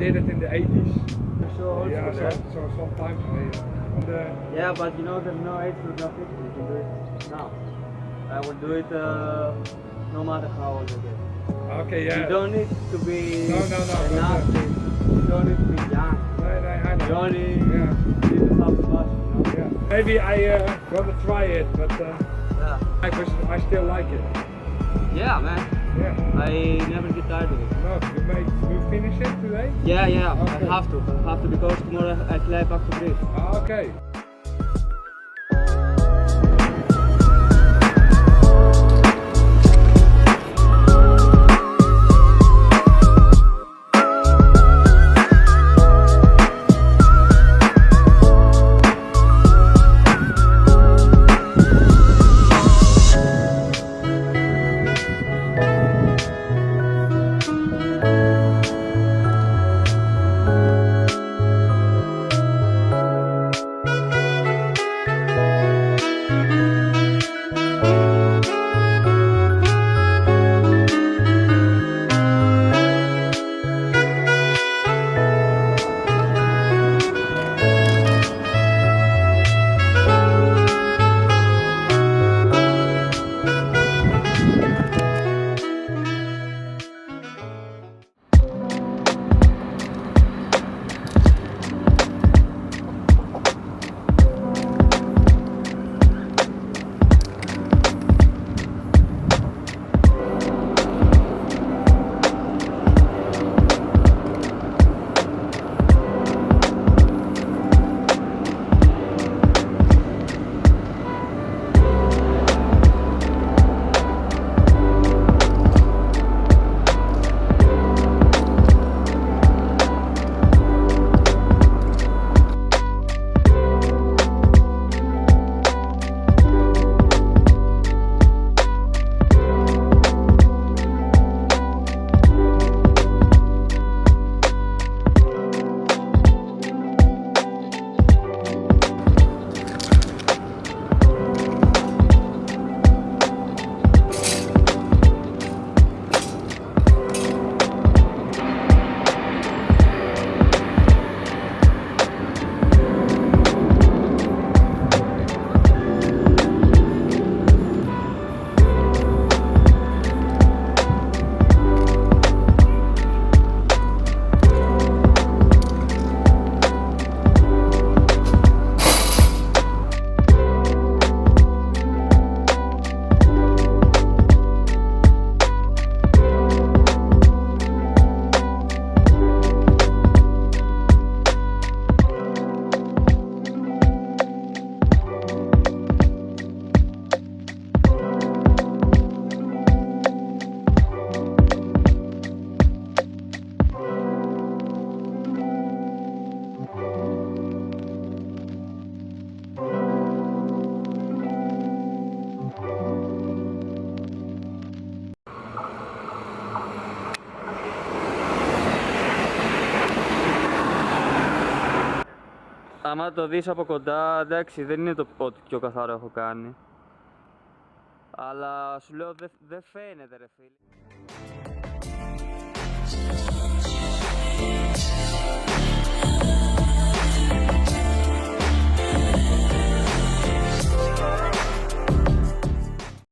did it in the 80s. So old Yeah, school, so some time ago. yeah, but you know there's no age for graffiti. You can do it now. I will do it no matter how old I get. Okay, yeah. You don't need to be No. You don't need to be young. I know. You only Yeah. need to have fun, you know? Yeah. Maybe I gonna try it, but Yeah. I still like it. Yeah, man. Yeah. I never get tired of it. No, you finish it today? Yeah. Okay. I have to because tomorrow I fly back to Greece. Okay. Άμα το δεις από κοντά, εντάξει, δεν είναι το ό,τι πιο καθαρό έχω κάνει. Αλλά σου λέω δεν φαίνεται ρε φίλε.